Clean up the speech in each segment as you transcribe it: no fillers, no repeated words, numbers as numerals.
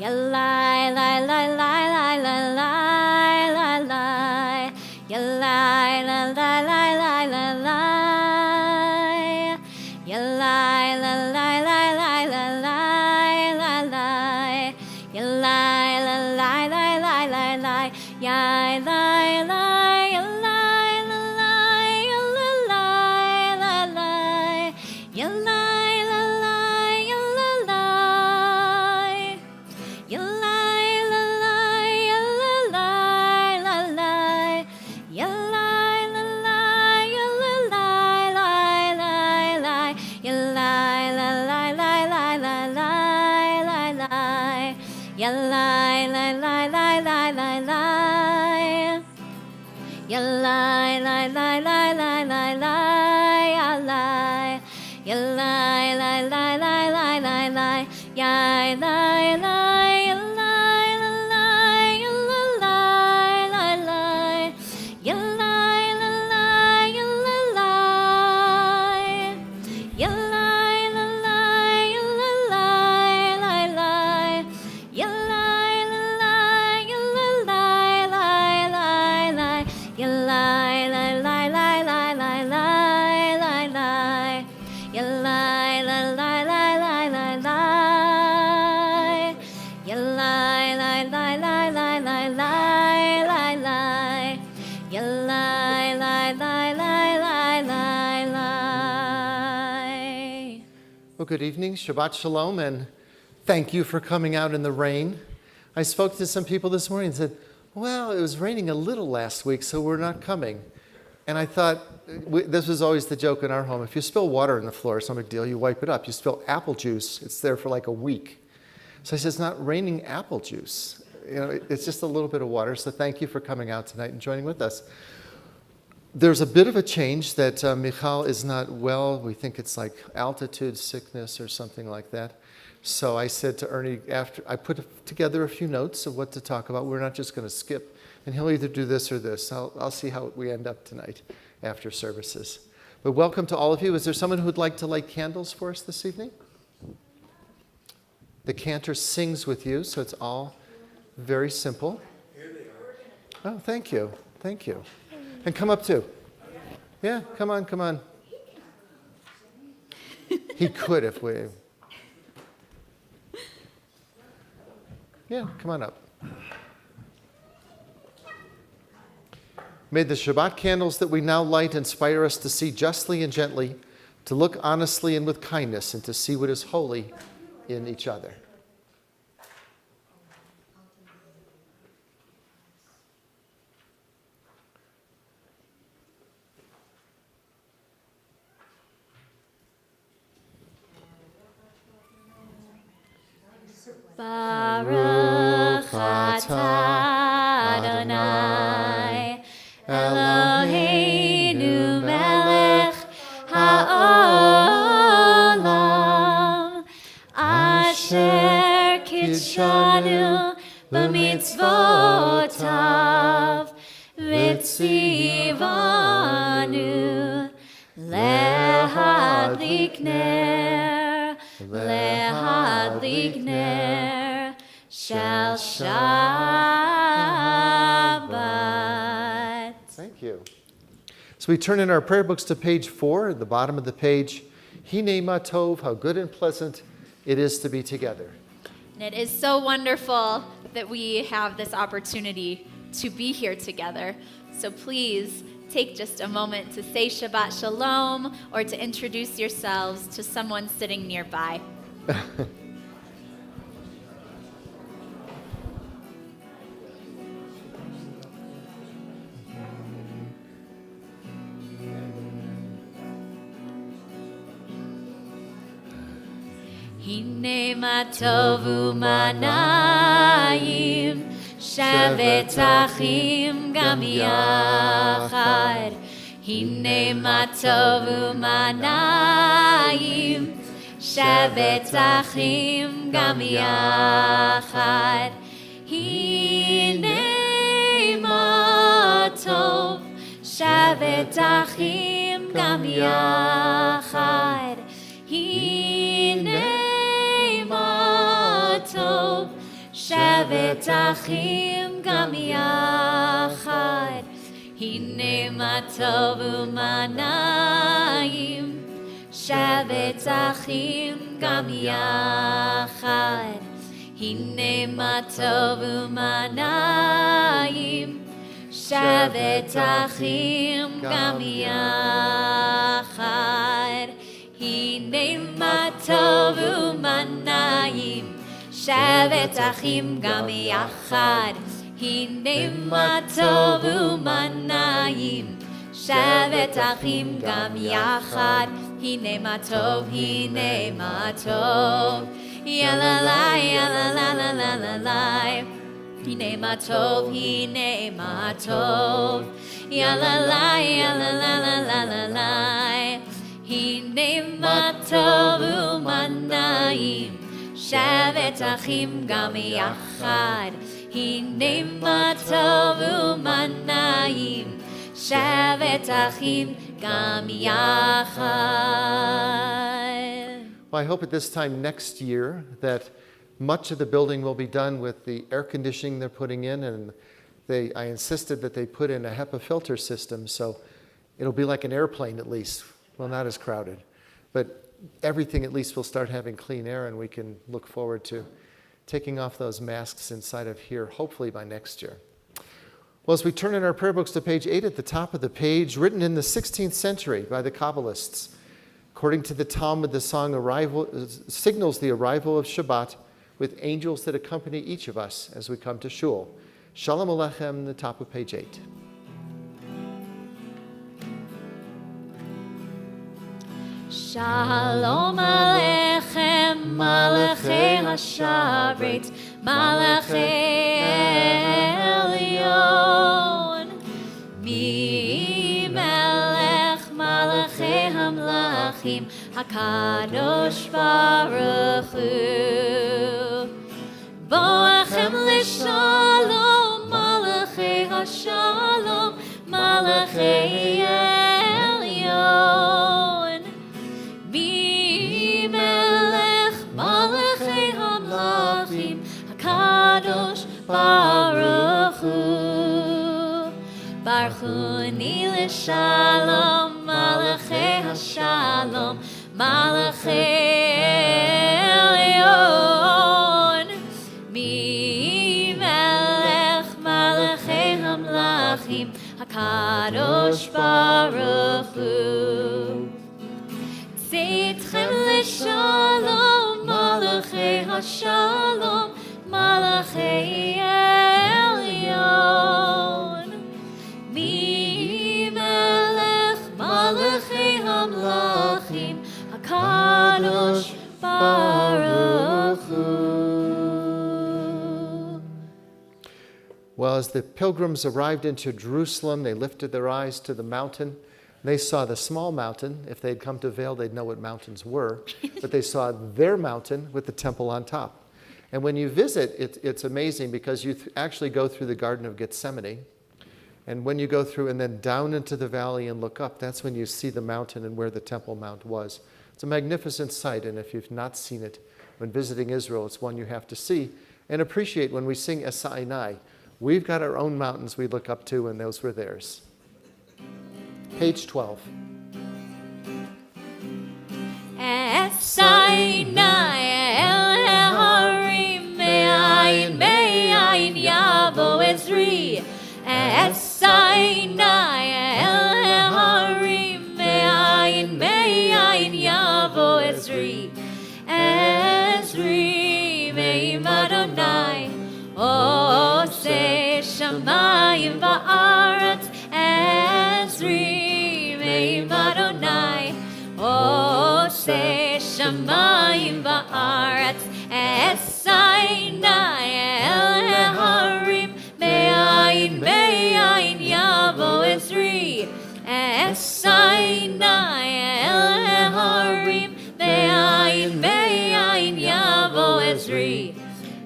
Yalai, lai, lai, lai, lai, lai, lai, lai, lai. Yalai, lai, lai, lai, lai, lai, lai. Yalai, lai, lai, lai, lai, lai, lai, lai, lai. Yalai, lai, lai, lai, lai, lai, lai. Yai, lai, lai, yalai, lalai, yalalai, lalai. Yalai, lalai, yalalai. Yalai, lalai, yalalai, lalai. Yalai, lalai, yalalai, lai, lai, lai. Yalai, lalai, lai, lai, lai, lai, lai, lai. Yalai, lai, lai, lai, lai, lai, lai. Yalai, lai, lai, lai, lai, lai, lai, yalai. Yalai, lai, lai, lai, lai, lai, lai. Yai, lai, lai, yalai, lalai, yalalai, lai, lai. Yalai, lalai, yalalai. Yalai, lalai, yalalai, lai, lai. Yalai, lalai, yalalai, lai, lai, lai. Yalai, lai, lai, lai, lai, lai, lai, lai, lai. Yalai, lai, lai, lai, lai, lai, lai. Yalai, lai, lai, lai, lai, lai, lai, lai, lai. Yalai, lai, lai, lai, lai, lai, lai. Well, good evening, Shabbat Shalom, and thank you for coming out in the rain. I spoke to some people this morning and said, well, it was raining a little last week, so we're not coming. And I thought, this was always the joke in our home. If you spill water on the floor, it's no big deal. You wipe it up. You spill apple juice, it's there for like a week. So I said, it's not raining apple juice. You know, it's just a little bit of water. So thank you for coming out tonight and joining with us. There's a bit of a change that Michal is not well. We think it's like altitude sickness or something like that. So I said to Ernie, after I put together a few notes of what to talk about. We're not just going to skip, and he'll either do this or this. I'll see how we end up tonight after services. But welcome to all of you. Is there someone who would like to light candles for us this evening? The cantor sings with you, so it's all very simple. Here they are. Oh, thank you. Thank you. And come up too. Yeah, come on, come on. He could if we... Yeah, come on up. May the Shabbat candles that we now light inspire us to see justly and gently, to look honestly and with kindness, and to see what is holy in each other. Baruch atah Adonai Eloheinu melech haolam asher kitshanu b'mitzvotav v'tzivanu lehadlik ner shall Shabbat. Thank you. So we turn in our prayer books to page 4, at the bottom of the page. Hinei ma tov, how good and pleasant it is to be together. And it is so wonderful that we have this opportunity to be here together. So please take just a moment to say Shabbat Shalom or to introduce yourselves to someone sitting nearby. Hine ma tovu manayim shevet achim gam yachad. Hine ma tovu manayim shevet achim gam yachad. Hine ma tov shevet achim gam yachad. Hine tov שבת אחים גם יחד, הנה מה טוב ומה נעים. שבת אחים גם יחד, הנה מה טוב ומה נעים. שבת אחים גם יחד, הנה מה טוב ומה נעים. שבת אחים גם יחד, הנה מה טוב ומה נעים. שבת אחים גם יחד, הנה מה טוב, הנה מה טוב. יאללה לי, יאללה לה לה לה לה לה. הנה מה טוב, הנה מה טוב. יאללה לי, יאללה לה לה לה לה לה. הנה מה טוב ומה נעים. שבת אחים גם יחד, הנה מה טוב ומה נעים. שבת אחים גם יחד. Well, I hope at this time next year that much of the building will be done with the air conditioning they're putting in, and I insisted that they put in a HEPA filter system, so it'll be like an airplane at least. Well, not as crowded, but everything at least will start having clean air, and we can look forward to taking off those masks inside of here, hopefully by next year. Well, as we turn in our prayer books to page 8 at the top of the page, written in the 16th century by the Kabbalists, according to the Talmud, the song signals the arrival of Shabbat with angels that accompany each of us as we come to Shul. Shalom Aleichem, the top of page 8. Shalom Aleichem, Malachei HaShabbat, Malachei Elyon. Mi Melech Malachei HaMlachim, HaKadosh Baruch Hu. Boachem L'Shalom, Malachei HaShalom, Malachei Elyon. Mi Melech Malachei HaMlachim, HaKadosh Baruch Hu. Baruchuni L'Shalom, Malachei HaShalom, Malachei Elyon. Mi Melech Malachei HaMlachim, HaKadosh Baruch Hu. Tzitchem L'Shalom, Malachei HaShalom, Malachei Elyon. Mi Melech Malachei HaMlachim, HaKadosh Baruch Hu. Well, as the pilgrims arrived into Jerusalem, they lifted their eyes to the mountain. They saw the small mountain. If they'd come to Vail, they'd know what mountains were. But they saw their mountain with the temple on top. And when you visit, it's amazing because you actually go through the Garden of Gethsemane. And when you go through and then down into the valley and look up, that's when you see the mountain and where the Temple Mount was. It's a magnificent sight, and if you've not seen it when visiting Israel, it's one you have to see and appreciate. When we sing Esa Einai, we've got our own mountains we look up to, and those were theirs. Page 12. Esa Einai el harim me'ayin yavo Ezri. Esa Einai el harim me'ayin yavo Ezri. Ezri me'im Adonai oseh shamayim va'aretz. Ezri me'im Adonai oseh shamayim va'aretz. Esa Einai el harim me'ayin yavo Ezri. Esa Einai el harim me'ayin yavo Ezri.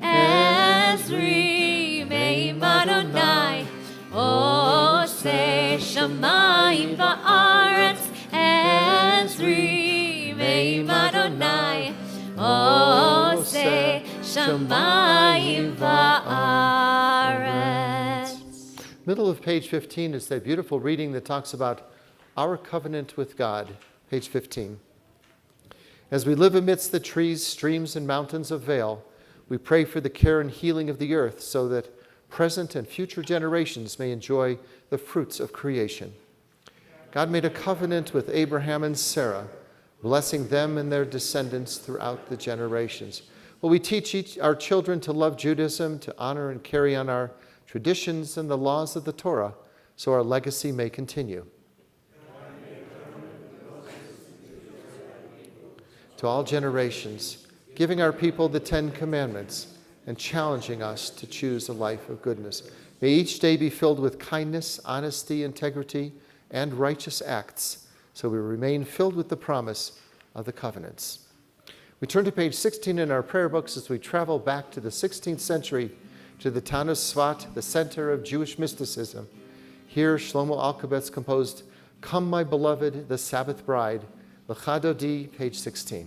Ezri me'im Adonai oseh shamayim va'aretz. Ezri me'im Adonai oseh shamayim va'aretz. Middle of page 15 is that beautiful reading that talks about our covenant with God. Page 15. As we live amidst the trees, streams, and mountains of Vail, we pray for the care and healing of the earth so that present and future generations may enjoy the fruits of creation. God made a covenant with Abraham and Sarah, blessing them and their descendants throughout the generations. Well, we teach our children to love Judaism, to honor and carry on our traditions and the laws of the Torah, so our legacy may continue. To all generations, giving our people the 10 Commandments and challenging us to choose a life of goodness. May each day be filled with kindness, honesty, integrity, and righteous acts, so we remain filled with the promise of the covenants. We turn to page 16 in our prayer books as we travel back to the 16th century to the town of Svat, the center of Jewish mysticism. Here, Shlomo Alkabetz composed Come, My Beloved, the Sabbath Bride, Lecha Dodi, page 16.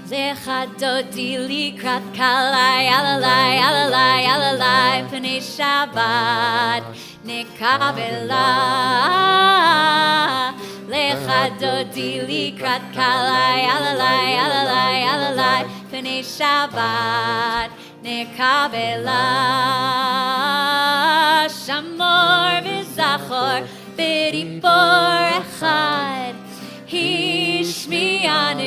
Lecha dodi likrat kalai, alalai, alalai, alalai, p'nei Shabbat nekabela. Lecha dodi likrat kalai, alalai, alalai, alalai, p'nei Shabbat nekabela. Shamor v'zachor b'dibor echad, Hishmianu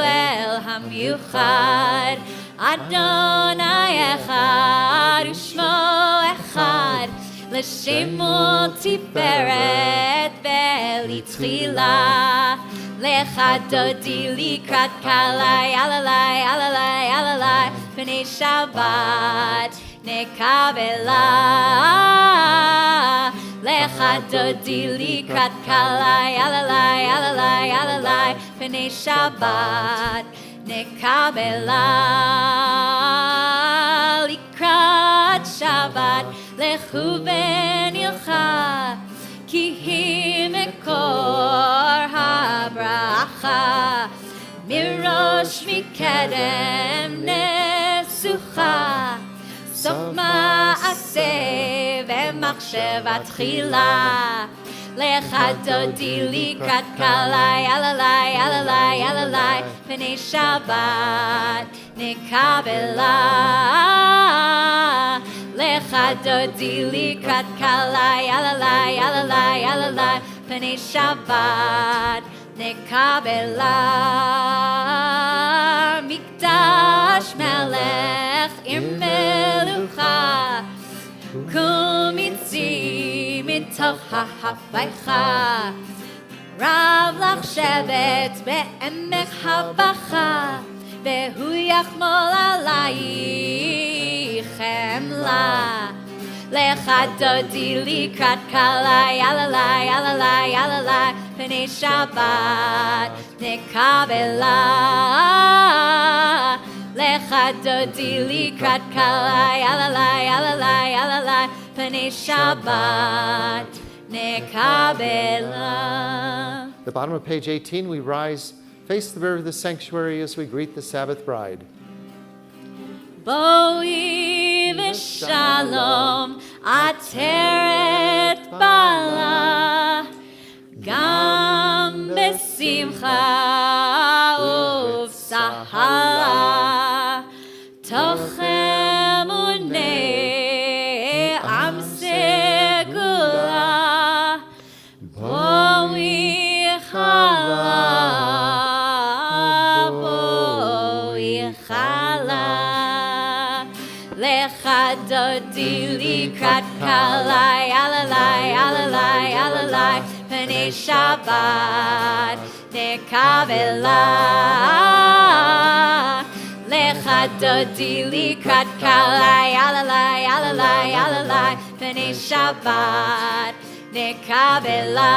el hamyuchad, Adonai echad u'shmo echad, l'shemo tiferet ve'litchila. Lecha dodi likrat kalai, alalai, alalai, alalai, p'nei Shabbat nekabela. Lecha dodi likrat kalai, alalai, alalai, alalai, p'nei Shabbat nekabela. Likrat Shabbat lechu v'nilcha, ki hi mekor habracha, mirosh mikedem nesucha, sof ma'aseh ve'machshevat chila. Lecha dodi likrat kalai, alalai, alalai, alalai, p'nei Shabbat nekabela. Lecha dodi likrat kalai, alalai, alalai, alalai, p'nei Shabbat nekabela. Mikdash melech ir melucha, kum itzi mitoch ha'havaycha, rav lach shevet be'emech habacha, vehu yachmol alayich chemla. Lecha dodi likrat kalai, alalai, alalai, alalai, p'nei Shabbat nekabela. Lecha dodi likrat kalai, alalai, alalai, alalai, p'nei Shabbat nekabela. The bottom of page 18, we rise, face the rear of the sanctuary as we greet the Sabbath bride. Boi v'shalom ateret bala, gam besimcha uv'sahala, toch emunei am segula, boi chala, boi chala. Lecha dodi likrat kalai, alalai, alalai, alalai, p'nei Shabbat nekabela. Lecha dodi likrat kalai, alalai, alalai, alalai, p'nei Shabbat nekabela.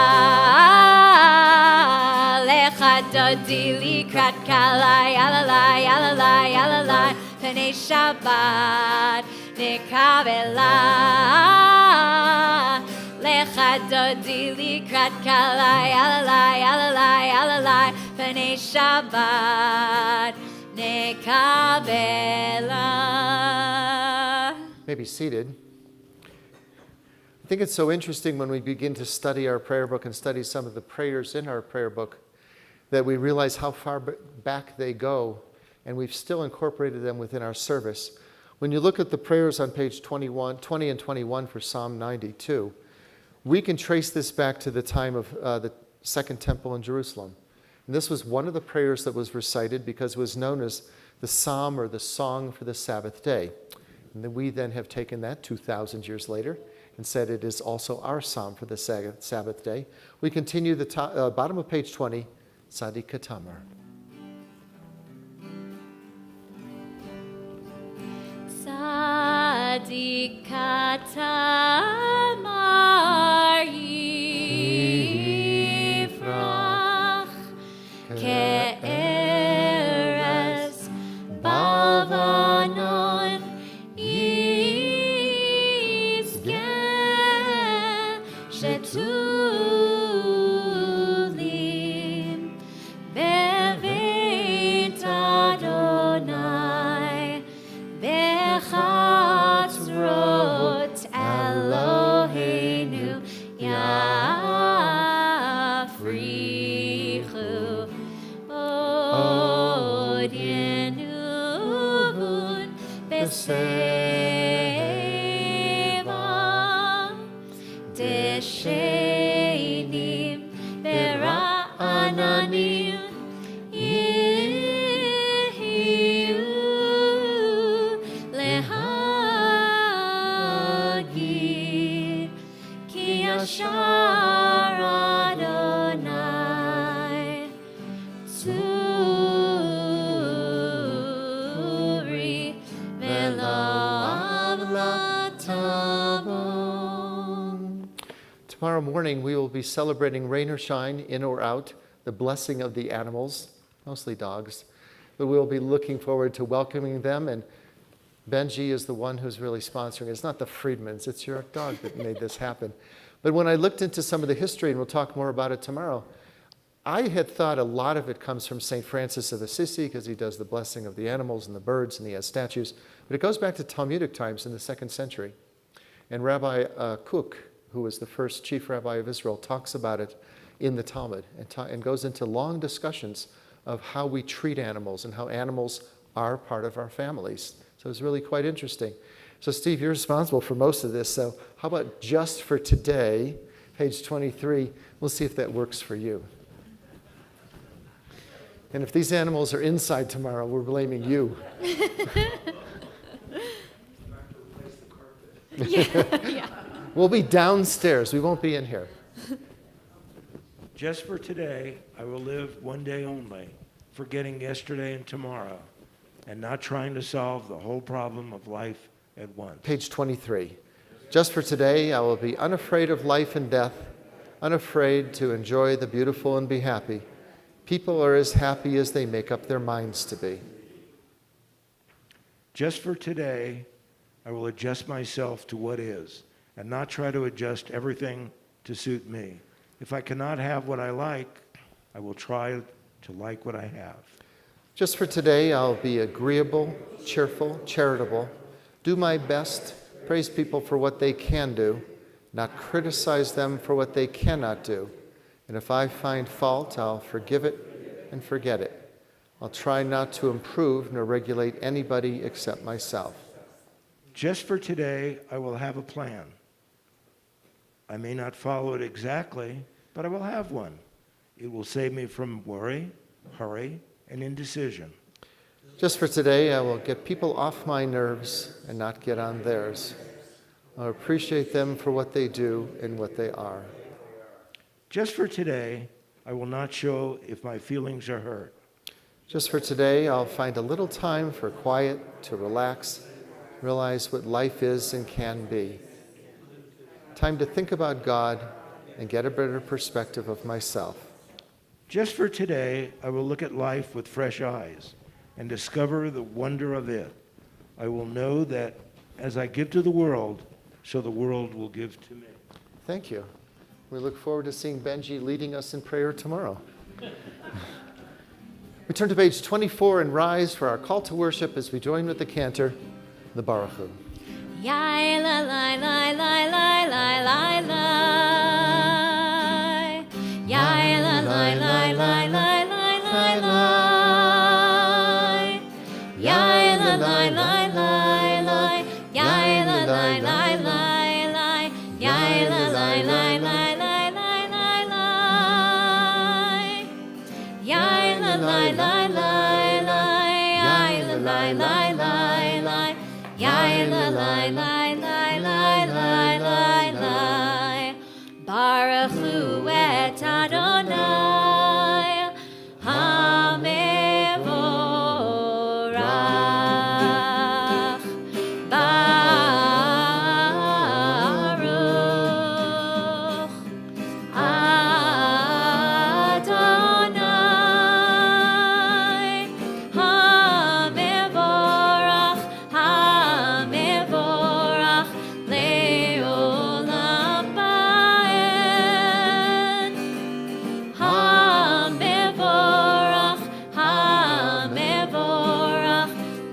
Lecha dodi likrat kalai, alalai, alalai, alalai, p'nei Shabbat nekabela. Lecha dodi likrat kalai, alalai, alalai, alalai, B'nai Shabbat nekabela. May be seated. I think it's so interesting when we begin to study our prayer book and study some of the prayers in our prayer book that we realize how far back they go, and we've still incorporated them within our service. When you look at the prayers on page 20 and 21 for Psalm 92, we can trace this back to the time of the Second Temple in Jerusalem. And this was one of the prayers that was recited because it was known as the psalm or the song for the Sabbath day. And then we then have taken that 2,000 years later and said it is also our psalm for the Sabbath day. We continue the bottom of page 20, Tzadik Katamar. Tzadik Katamar yifrach ke'eres bavanon yizgeh shetulim beveit Adonai bechatzrot Eloheinu yafrichu od yenuvun beseva deshenim bera'ananim ihiu lehagid ki yashar Adonai Tzuri velo avlatabon. Tomorrow morning, we will be celebrating rain or shine, in or out, the blessing of the animals, mostly dogs. But we'll be looking forward to welcoming them. And Benji is the one who's really sponsoring. It's not the Friedmans, it's your dog that made this happen. But when I looked into some of the history, and we'll talk more about it tomorrow, I had thought a lot of it comes from St. Francis of Assisi, because he does the blessing of the animals and the birds, and he has statues. But it goes back to Talmudic times in the 2nd century. And Rabbi Kook, who was the first chief rabbi of Israel, talks about it in the Talmud and goes into long discussions of how we treat animals and how animals are part of our families. So it's really quite interesting. So Steve, you're responsible for most of this. So how about just for today, page 23, we'll see if that works for you. And if these animals are inside tomorrow, we're blaming you. Yeah. We'll be downstairs. We won't be in here. Just for today, I will live one day only, forgetting yesterday and tomorrow, and not trying to solve the whole problem of life at once. Page 23. Just for today, I will be unafraid of life and death, unafraid to enjoy the beautiful and be happy. People are as happy as they make up their minds to be. Just for today, I will adjust myself to what is, and not try to adjust everything to suit me. If I cannot have what I like, I will try to like what I have. Just for today, I'll be agreeable, cheerful, charitable, do my best, praise people for what they can do, not criticize them for what they cannot do. And if I find fault, I'll forgive it and forget it. I'll try not to improve nor regulate anybody except myself. Just for today, I will have a plan. I may not follow it exactly, but I will have one. It will save me from worry, hurry, and indecision. Just for today, I will get people off my nerves and not get on theirs. I'll appreciate them for what they do and what they are. Just for today, I will not show if my feelings are hurt. Just for today, I'll find a little time for quiet, to relax, realize what life is and can be. Time to think about God and get a better perspective of myself. Just for today, I will look at life with fresh eyes and discover the wonder of it. I will know that as I give to the world, so the world will give to me. Thank you. We look forward to seeing Benji leading us in prayer tomorrow. We turn to page 24 and rise for our call to worship as we join with the cantor, the Baruch Hu. Yai la la la la la la la la. Yai la la la la la la la la. Yai la la la la la. Yai la la la la la. Yai la la la la la la la la. Yai la la la la la. Yai la la la la la. Yai la la la la la la la la. Baruch Hu et Adonai HaMevorach. Baruch Adonai HaMevorach. HaMevorach le'olam ba'ed. HaMevorach, HaMevorach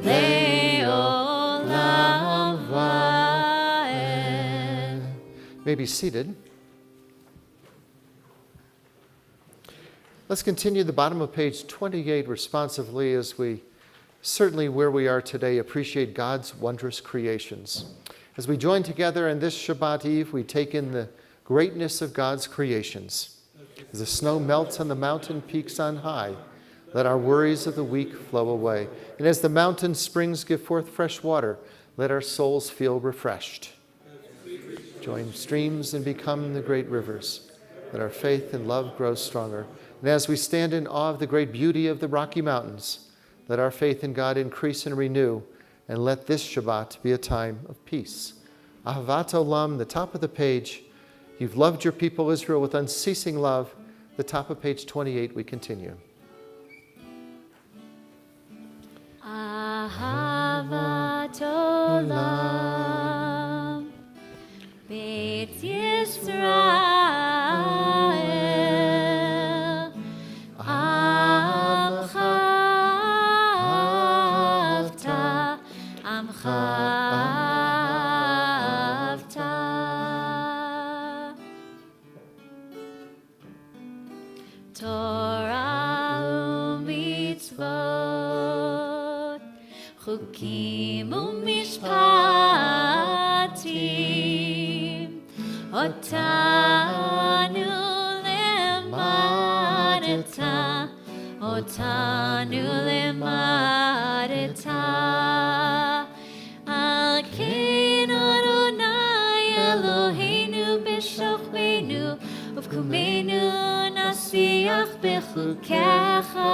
le'olam ba'ed. May be seated. Let's continue the bottom of page 28 responsively as we, certainly where we are today, appreciate God's wondrous creations. As we join together in this Shabbat Eve, we take in the greatness of God's creations. As the snow melts on the mountain peaks on high, let our worries of the week flow away. And as the mountain springs give forth fresh water, let our souls feel refreshed. Join streams and become the great rivers. Let our faith and love grow stronger. And as we stand in awe of the great beauty of the Rocky Mountains, let our faith in God increase and renew, and let this Shabbat be a time of peace. Ahavat Olam, the top of the page. You've loved your people Israel with unceasing love. The top of page 28, we continue. Ahavat Olam Beit Yisrael Amcha Avta Amcha Avta Torah u'mitzvot Chukim u'mishpatim Otanu lemadeta Otanu lemadeta Al kein Adonai Eloheinu b'shochbeinu Uvkumenu nasiach b'chukecha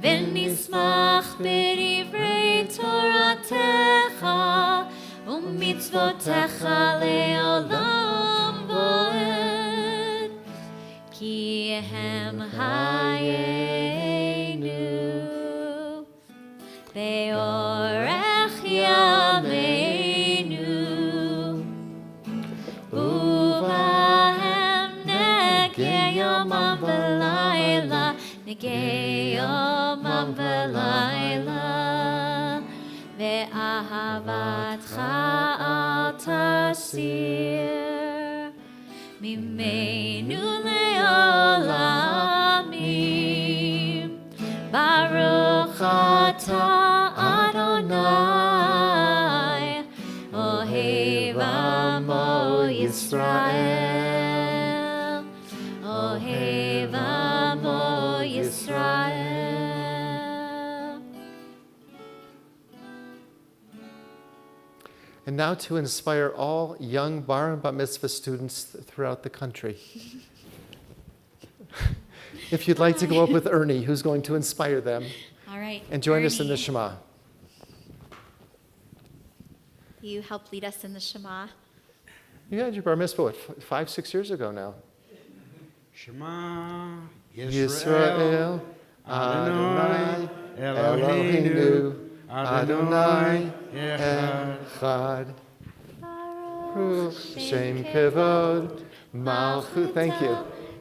V'nismach b'divrei Toratecha U'mitzvotecha le'olam bo'ed Ki hem hayenu Be'orech yameinu Uvahem negei yomam v'layla Negei yomam v'layla Ve'ahavatcha al tasir Mimenu le'olamim Baruch atah Adonai Ohev amo Yisrael Ohev amo Yisrael. And now to inspire all young bar and bat mitzvah students throughout the country. If you'd like to go up with Ernie, who's going to inspire them. All right. And join us in the Ernie, Shema. You help lead us in the Shema. You had your bar mitzvah, what, 5, 6 years ago now. Shema Yisrael, Adonai, Eloheinu, Adonai, Echad. Baruch Shem Kevod, Malchut, thank you.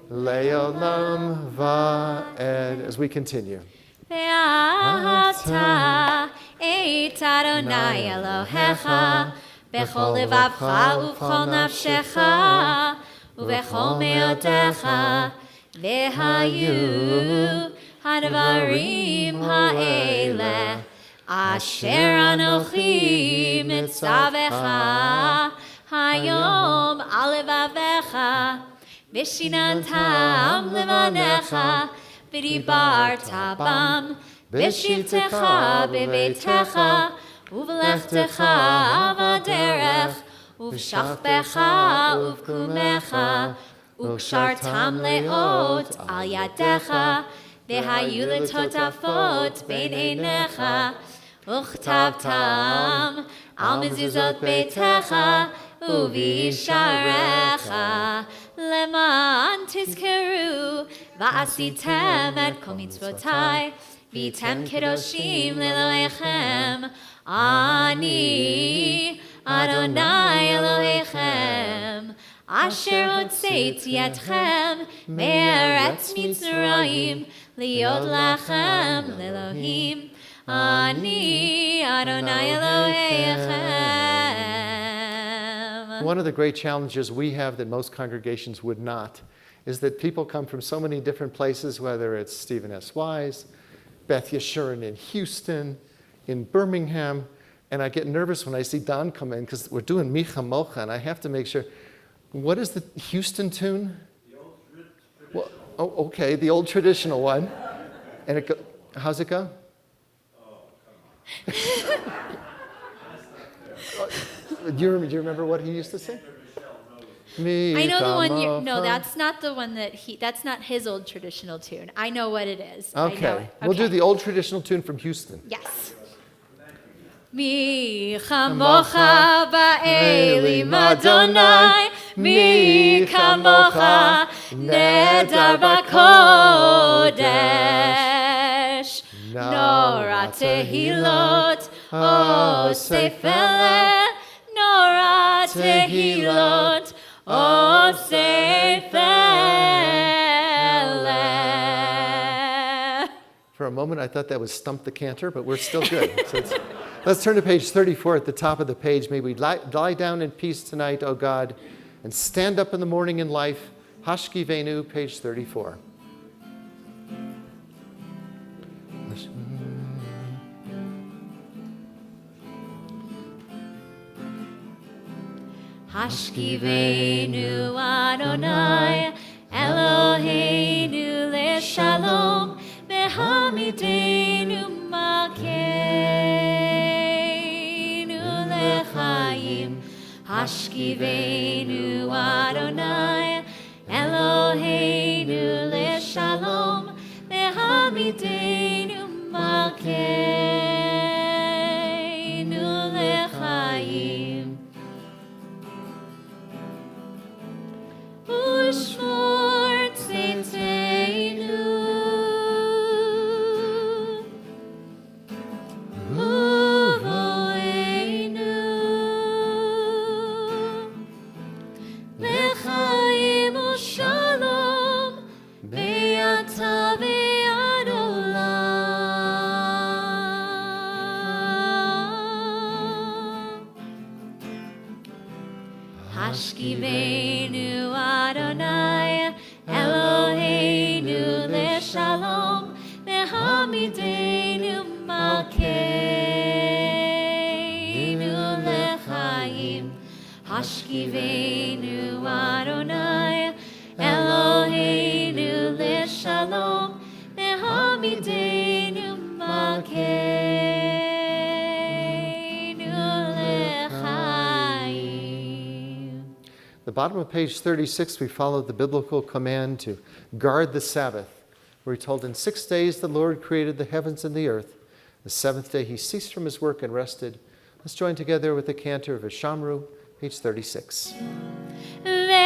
Leolam va'ed. As we continue. Ve'ata et Adonai Elohecha bechol levavcha uvchol nafshecha uvechol meotecha ve'hayu hadvarim ha'eleh asher anochi mitzavecha hayom al levavecha v'shinantam levanecha v'dibarta bam v'shitecha b'beitecha uv'lechtecha v'derech uv'shachbecha uv'kumecha uv'shartam leot al yadecha v'hayu letotafot bein einecha uchtavtam al mezuzot beitecha uvisharecha leman tizkeru va'asitem et kol mitzvotai v'tem kedoshim leloechem ani Adonai Elohechem asher hotzeiti etchem me'eretz Mitzrayim liot lachem lelohim ani Adonai Elohechem. One of the great challenges we have that most congregations would not is that people come from so many different places, whether it's Stephen S. Wise, Beth Yeshurun in Houston, in Birmingham, and I get nervous when I see Don come in because we're doing Micha Mocha, and I have to make sure. What is the Houston tune? The old traditional. Well, oh, okay, the old traditional one. And it how's it go? Oh, come on. Do you remember what he used to sing? I know the one you, no, Mocha. that's not the one that's not his old traditional tune. I know what it is. I know Okay. it. We'll do the old traditional tune from Houston. Yes. Mi chamocha ba'elim Adonai, mi chamocha nedar b'kodesh. Nora tehilot, o sefele, nora tehilot, o sefele. For a moment, I thought that was Stump the Cantor, but we're still good. Let's turn to page 34 at the top of the page. May we lie down in peace tonight, O God, and stand up in the morning in life. Hashki Venu, page 34. Hashkivenu Adonai Eloheinu leShalom Mehamidenu Malkeinu leChaim Hashkivenu Adonai Eloheinu leShalom Mehamidenu Malkeinu leChaim Ushmor tzitzeinu Uvoeinu Lechaim u'shalom Be'ata ve'ad olam Hashkivenu Adonai Eloheinu leShalom Mehamidenu Malkeinu leChaim Hashkivenu Adonai Eloheinu leShalom Mehamidenu Malkeinu leChaim. The bottom of page 36, we followed the biblical command to guard the Sabbath. We're told in 6 days the Lord created the heavens and the earth. The seventh day he ceased from his work and rested. Let's join together with the cantor of Vishamru, page 36. Veshamru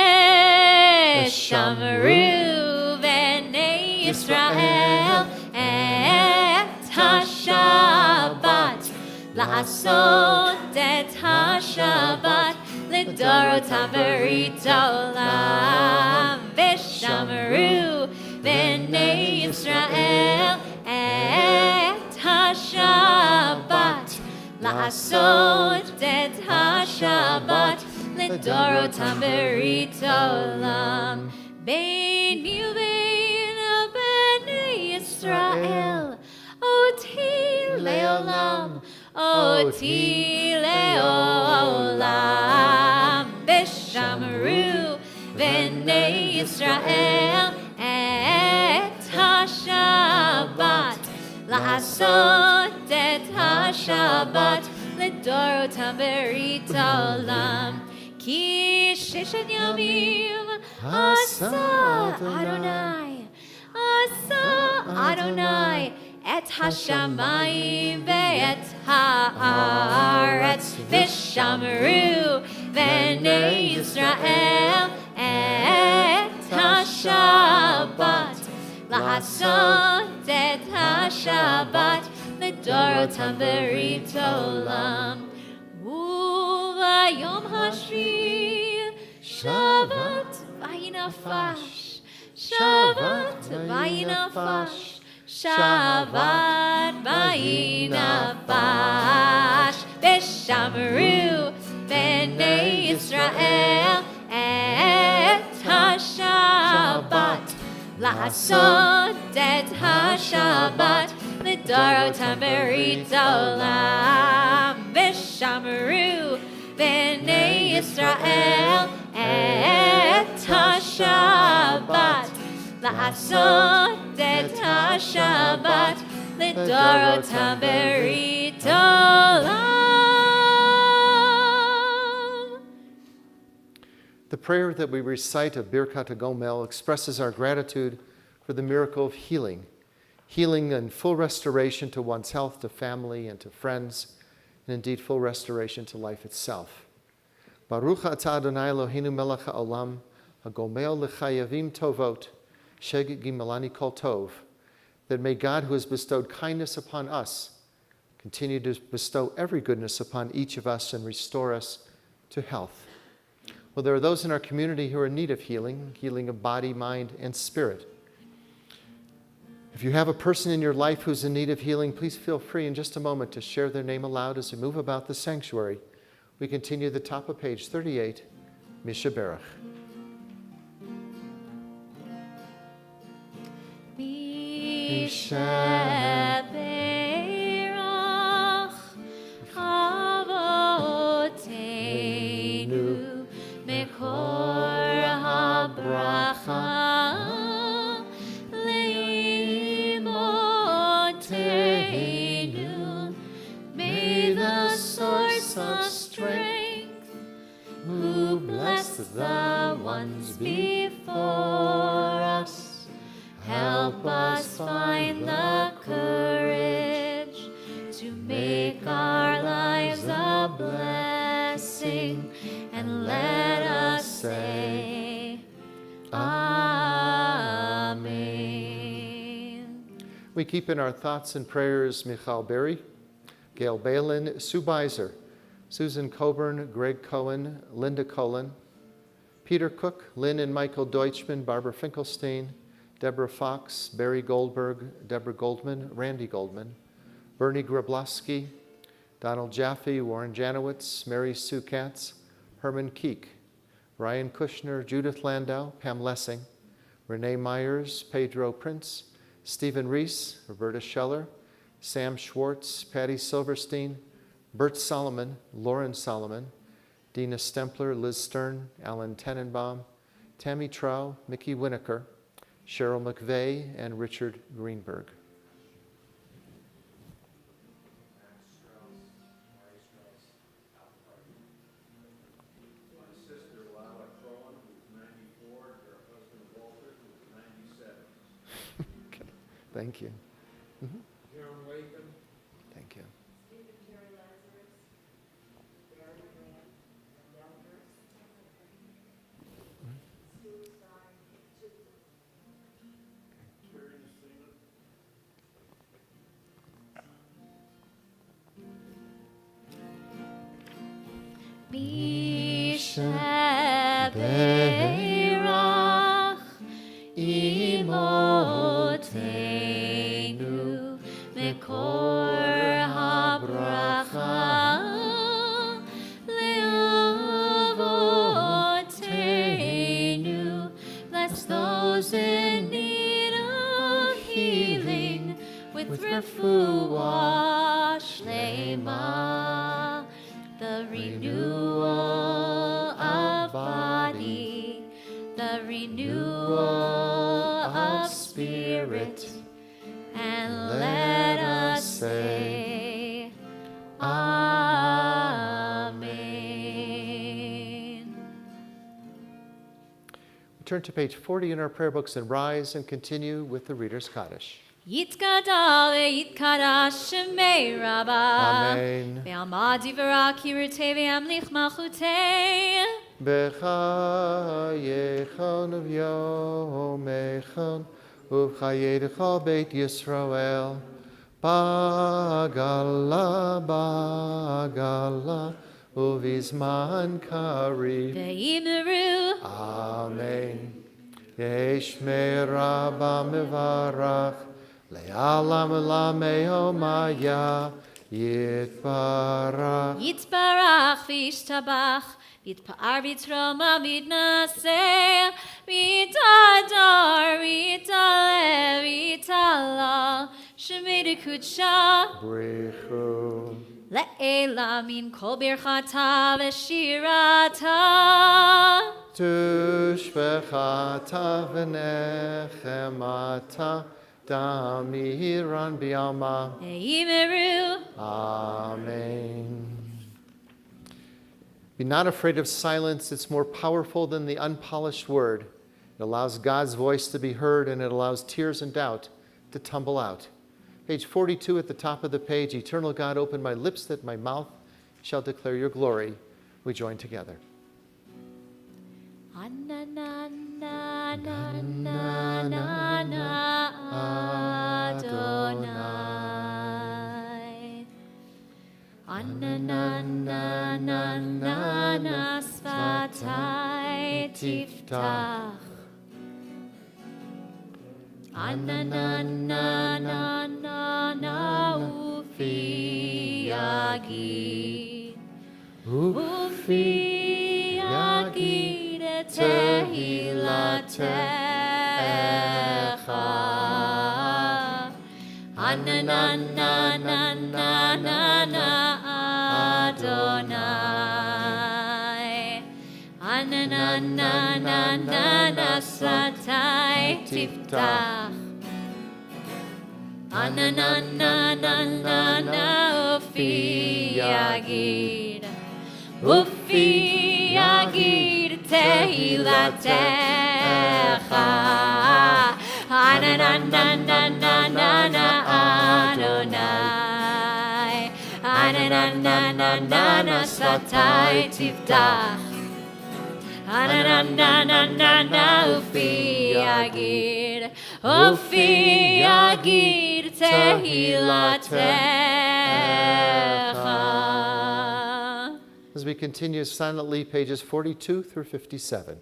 b'nei Yisrael et ha-Shabbat la'asot et ha-Shabbat לדורות הברית העולם לעשות את השבת לדורותם ברית עולם. ביני ובין בני ישראל, אותי לעולם, אותי לעולם. ושמרו בני ישראל את השבת, לעשות את השבת לדורותם ברית עולם. כי ששת ימים עשה אדוני את השמיים ואת הארץ, ושמרו בני ישראל את השבת, לעשות את השבת לדורותם ברית עולם. וביום השביעי שבת ויהי נפש, שבת ויהי נפש, שבת ויהי נפש. ושמרו בני ישראל את השבת, לעשות את השבת לדורותם ברית עולם. ושמרו בני ישראל את השבת, לעשות את השבת לדורותם ברית עולם. The prayer that we recite of Birkat HaGomel expresses our gratitude for the miracle of healing, healing and full restoration to one's health, to family, and to friends, and indeed full restoration to life itself. Baruch atah Adonai Eloheinu melech haolam, hagomel l'chayavim tovot, shegit gimelani kol tov, that may God, who has bestowed kindness upon us, continue to bestow every goodness upon each of us and restore us to health. Well, there are those in our community who are in need of healing, healing of body, mind, and spirit. If you have a person in your life who's in need of healing, please feel free in just a moment to share their name aloud as we move about the sanctuary. We continue the top of page 38, Mishaberach. Mishaberach Avoteinu Mekor habracha Leimoteinu. May the source of strength, who blessed the ones before us, help us find the courage to make our lives a blessing, and let us say, Amen. We keep in our thoughts and prayers Michal Berry, Gail Balin, Sue Beiser, Susan Coburn, Greg Cohen, Linda Cullen, Peter Cook, Lynn and Michael Deutschman, Barbara Finkelstein, Deborah Fox, Barry Goldberg, Deborah Goldman, Randy Goldman, Bernie Grabowski, Donald Jaffe, Warren Janowitz, Mary Sue Katz, Herman Keek, Ryan Kushner, Judith Landau, Pam Lessing, Renee Myers, Pedro Prince, Stephen Reese, Roberta Scheller, Sam Schwartz, Patty Silverstein, Bert Solomon, Lauren Solomon, Dina Stempler, Liz Stern, Alan Tenenbaum, Tammy Trow, Mickey Winokur, Cheryl McVeigh, and Richard Greenberg. My sister Lala Cohen, who's 94, and her husband Walter, who's 97. Okay. Thank you. John Waken, Thank you. Terry Messina, Mishaberach Imoteinu Mekor habracha refuah shlema, the renewal of body, the renewal of spirit, and let us say, Amen. Turn to page 40 in our prayer books and rise and continue with the Reader's Kaddish. Yitkadal ve'yitkadash shemei Rabbah. Amen. Ve'amad divrah kirutei ve'amlich malchutei. B'chayechon v'yomechon uv'chayedecha Beit Yisrael Bagala bagala uvizman karib. Ve'imru. Amen. Yesh merabah mevarach le'alam lameo maya yitbarach. Yitzbarach v'yishtabach. V'yitpa'ar v'yitroma v'yitnaseh. V'yitadar v'yitalev v'yitalal. Shemei dekudsha. Brichu. Le'ela min kol birchata v'shirata. Tushbechata v'nechemata damiran b'yama. Ve'imeru. Amen. Be not afraid of silence. It's more powerful than the unpolished word. It allows God's voice to be heard, and it allows tears and doubt to tumble out. Page 42 at the top of the page. Eternal God, open my lips that my mouth shall declare your glory. We join together. Adonai. Ananana svatai tiftach. Ananana ufi yagid. Ufi yagid tehilatecha. Ananana Adonai. Ananana satai tiftach. Ananana ufi yagid. Ufi yagid tehilatecha. Ananana Adonai. Ananana satai tiftach. Ananana ufi yagid. Ufi yagid tehilatecha. As we continue silently, pages 42 through 57.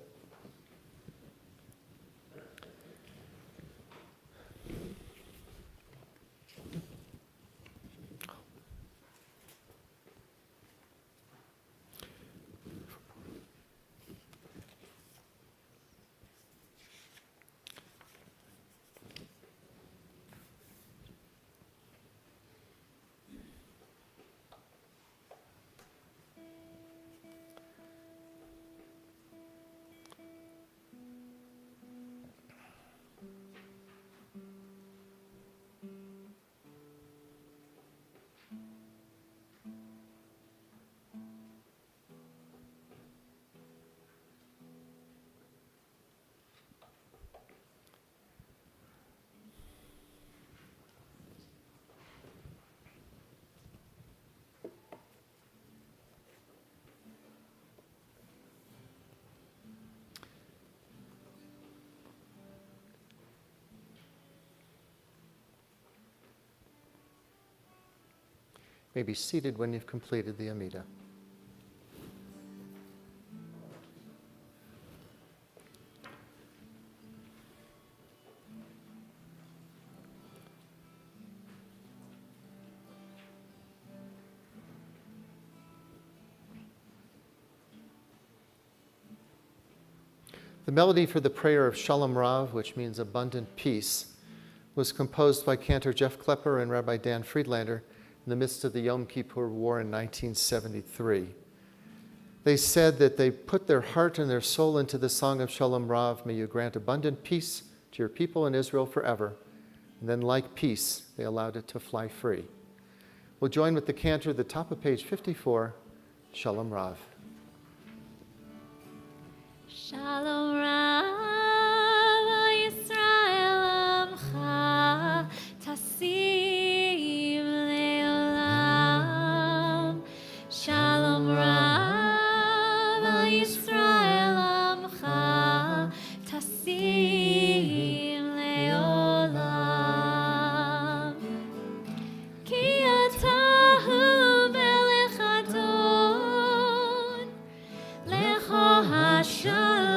May be seated when you've completed the Amida. The melody for the prayer of Shalom Rav, which means abundant peace, was composed by Cantor Jeff Klepper and Rabbi Dan Friedlander in the midst of the Yom Kippur War in 1973. They said that they put their heart and their soul into the song of Shalom Rav, may you grant abundant peace to your people in Israel forever. And then, like peace, they allowed it to fly free. We'll join with the cantor at the top of page 54, Shalom Rav. Shalom Rav, Yisrael Amcha, Tasim Leolam. Shalom Rav, Yisrael Amcha, Tasim Leolam. Ki atahu melech adon, lecho hashalom.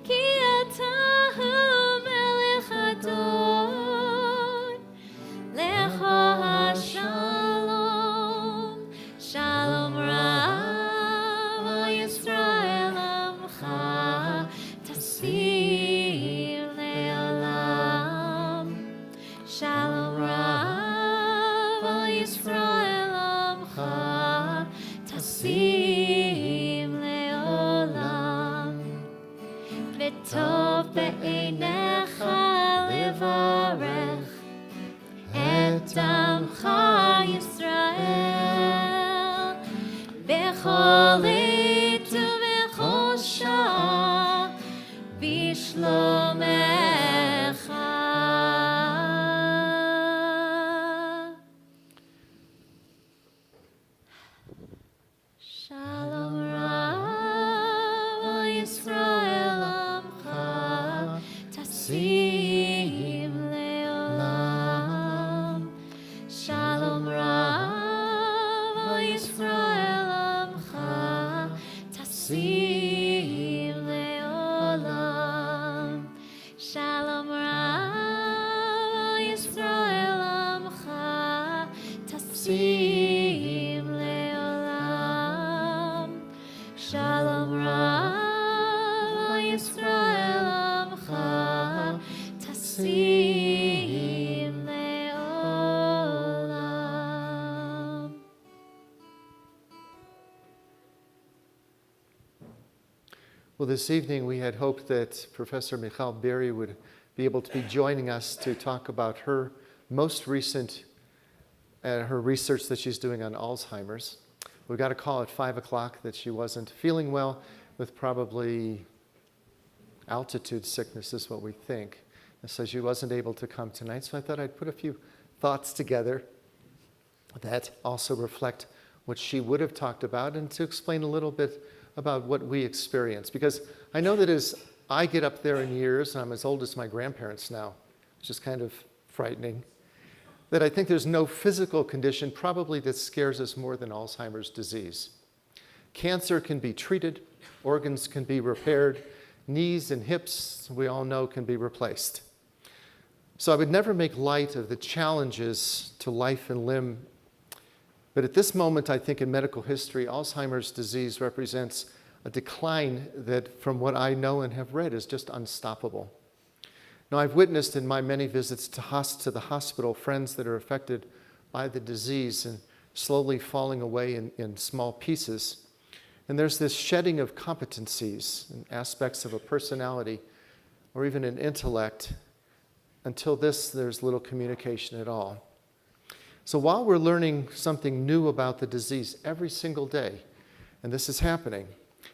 Ki atahu melech adon, lecho hashalom. Shalom Rav, Yisrael Amcha, Tasim Leolam. Shalom Rav, Yisrael Amcha, Tasim Leolam. V'tov be'einecha levarech et amcha Yisrael bechol עת ובכל שעה בשלומך. Shalom Rav, Yisrael Amcha, Tasim Leolam. Shalom Rav, Yisrael Amcha, Tasim Leolam. Shalom Rav, Yisrael Amcha, Tasim Leolam. Shalom Rav, Yisrael Amcha, Tasim Leolam. Well, this evening we had hoped that Professor Michal Berry would be able to be joining us to talk about her most recent, her research that she's doing on Alzheimer's. We got a call at 5 o'clock that she wasn't feeling well with probably altitude sickness is what we think. And so she wasn't able to come tonight. So I thought I'd put a few thoughts together that also reflect what she would have talked about and to explain a little bit about what we experience. Because I know that as I get up there in years, and I'm as old as my grandparents now, which is kind of frightening, that I think there's no physical condition probably that scares us more than Alzheimer's disease. Cancer can be treated, organs can be repaired, knees and hips, we all know, can be replaced. So I would never make light of the challenges to life and limb. But at this moment, I think in medical history, Alzheimer's disease represents a decline that, from what I know and have read, is just unstoppable. Now, I've witnessed in my many visits to the hospital friends that are affected by the disease and slowly falling away in small pieces. And there's this shedding of competencies and aspects of a personality or even an intellect. Until there's little communication at all. So while we're learning something new about the disease every single day, and this is happening,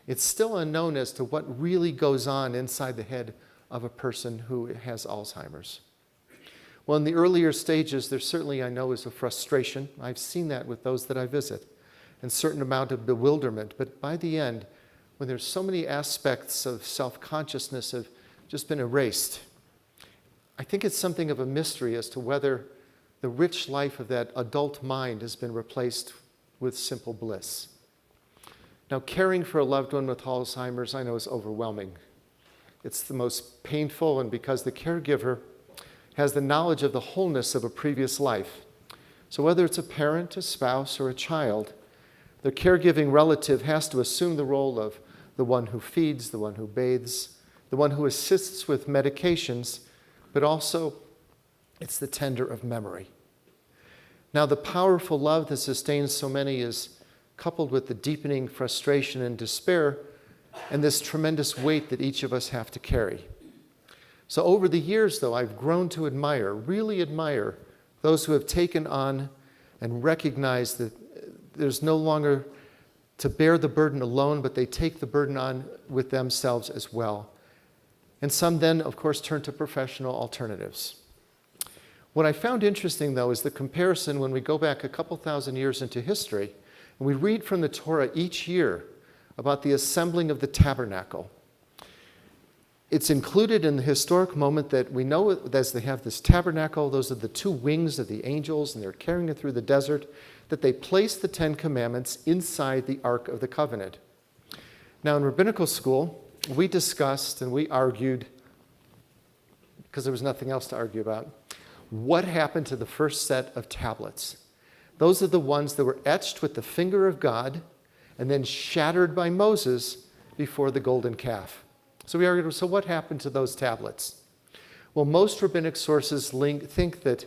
it's still unknown as to what really goes on inside the head of a person who has Alzheimer's. Well, in the earlier stages, there certainly, I know, is a frustration. I've seen that with those that I visit, and a certain amount of bewilderment. But by the end, when there's so many aspects of self-consciousness have just been erased, I think it's something of a mystery as to whether the rich life of that adult mind has been replaced with simple bliss. Now, caring for a loved one with Alzheimer's, I know, is overwhelming. It's the most painful, and because the caregiver has the knowledge of the wholeness of a previous life. So whether it's a parent, a spouse, or a child, the caregiving relative has to assume the role of the one who feeds, the one who bathes, the one who assists with medications, but also it's the tender of memory. Now, the powerful love that sustains so many is coupled with the deepening frustration and despair and this tremendous weight that each of us have to carry. So over the years, though, I've grown to admire, really admire, those who have taken on and recognized that there's no longer to bear the burden alone, but they take the burden on with themselves as well. And some then, of course, turn to professional alternatives. What I found interesting, though, is the comparison when we go back a couple thousand years into history, and we read from the Torah each year about the assembling of the tabernacle. It's included in the historic moment that we know as they have this tabernacle, those are the two wings of the angels, and they're carrying it through the desert, that they place the Ten Commandments inside the Ark of the Covenant. Now, in rabbinical school, we discussed and we argued, because there was nothing else to argue about, what happened to the first set of tablets. Those are the ones that were etched with the finger of God and then shattered by Moses before the golden calf. So we argued, so what happened to those tablets? Well, most rabbinic sources think that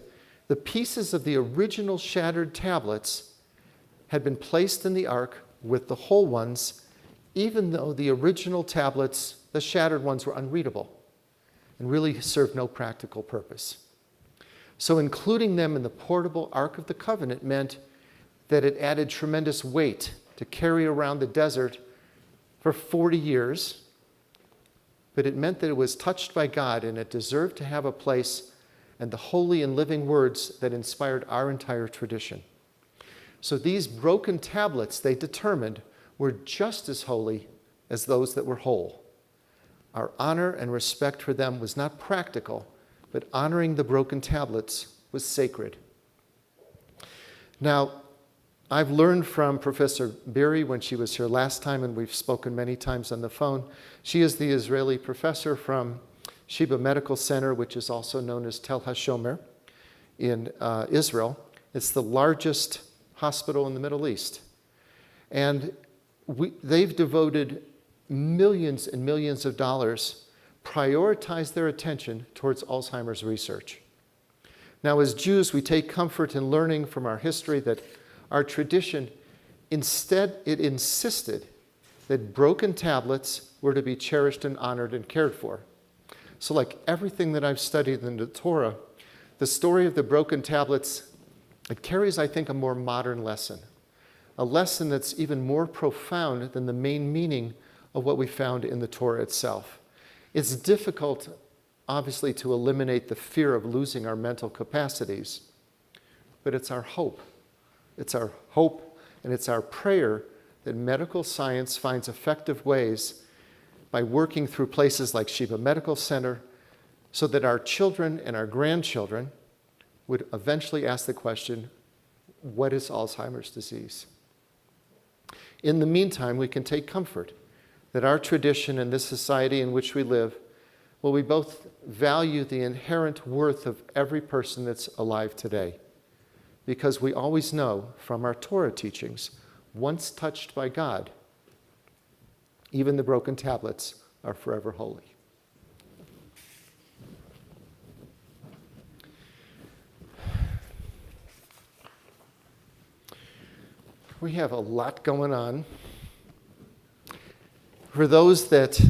the pieces of the original shattered tablets had been placed in the ark with the whole ones, even though the original tablets, the shattered ones, were unreadable and really served no practical purpose. So including them in the portable Ark of the Covenant meant that it added tremendous weight to carry around the desert for 40 years, but it meant that it was touched by God and it deserved to have a place and the holy and living words that inspired our entire tradition. So these broken tablets, they determined, were just as holy as those that were whole. Our honor and respect for them was not practical, but honoring the broken tablets was sacred. Now, I've learned from Professor Beery when she was here last time, and we've spoken many times on the phone. She is the Israeli professor from Sheba Medical Center, which is also known as Tel HaShomer in Israel. It's the largest hospital in the Middle East. And they've devoted millions and millions of dollars, prioritized their attention towards Alzheimer's research. Now, as Jews, we take comfort in learning from our history that our tradition, instead, it insisted that broken tablets were to be cherished and honored and cared for. So like everything that I've studied in the Torah, the story of the broken tablets, it carries, I think, a more modern lesson, a lesson that's even more profound than the main meaning of what we found in the Torah itself. It's difficult, obviously, to eliminate the fear of losing our mental capacities, but it's our hope. It's our hope and it's our prayer that medical science finds effective ways by working through places like Sheba Medical Center so that our children and our grandchildren would eventually ask the question, what is Alzheimer's disease? In the meantime, we can take comfort that our tradition and this society in which we live, well, we both value the inherent worth of every person that's alive today. Because we always know from our Torah teachings, once touched by God, even the broken tablets are forever holy. We have a lot going on. For those that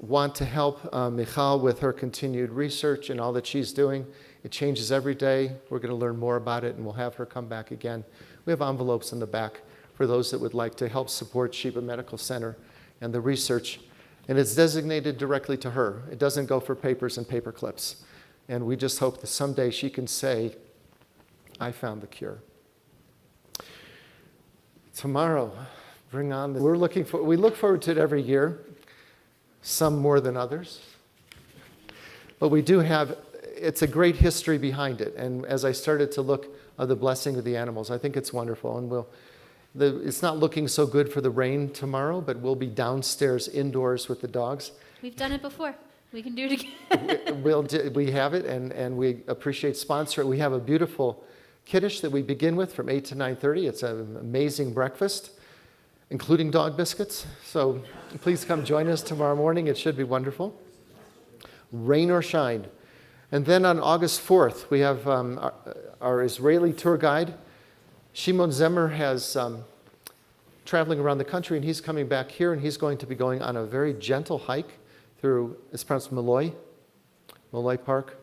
want to help Michal with her continued research and all that she's doing, it changes every day. We're going to learn more about it, and we'll have her come back again. We have envelopes in the back for those that would like to help support Sheba Medical Center and the research. And it's designated directly to her. It doesn't go for papers and paper clips. And we just hope that someday she can say, I found the cure. Tomorrow, bring on the... We look forward to it every year, some more than others. But we do have... It's a great history behind it. And as I started to look at the blessing of the animals, I think it's wonderful. And it's not looking so good for the rain tomorrow, but we'll be downstairs indoors with the dogs. We've done it before. We can do it again. We have it, and we appreciate sponsoring. We have a beautiful kiddush that we begin with from 8 to 9:30. It's an amazing breakfast, including dog biscuits. So please come join us tomorrow morning. It should be wonderful. rain or shine. And then on August 4th, we have our Israeli tour guide. Shimon Zemer has traveling around the country, and he's coming back here, and he's going to be going on a very gentle hike through, it's pronounced Molloy Park.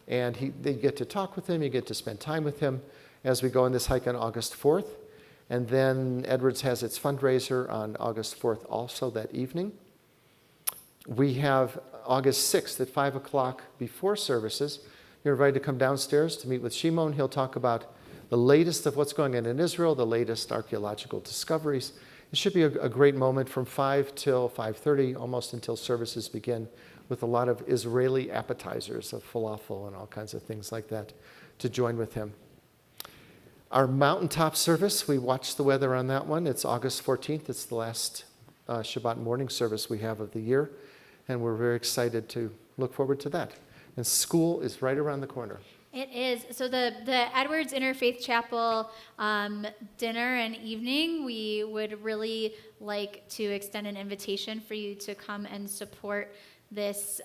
And they get to talk with him, you get to spend time with him as we go on this hike on August 4th. And then Edwards has its fundraiser on August 4th also that evening. We have August 6th at 5 o'clock before services. You're invited to come downstairs to meet with Shimon. He'll talk about the latest of what's going on in Israel, the latest archaeological discoveries. It should be a great moment from 5 till 5:30, almost until services begin, with a lot of Israeli appetizers of falafel and all kinds of things like that to join with him. Our mountaintop service, we watched the weather on that one. It's August 14th. It's the last Shabbat morning service we have of the year, and we're very excited to look forward to that. And school is right around the corner. It is. So the Edwards Interfaith Chapel dinner and evening, we would really like to extend an invitation for you to come and support this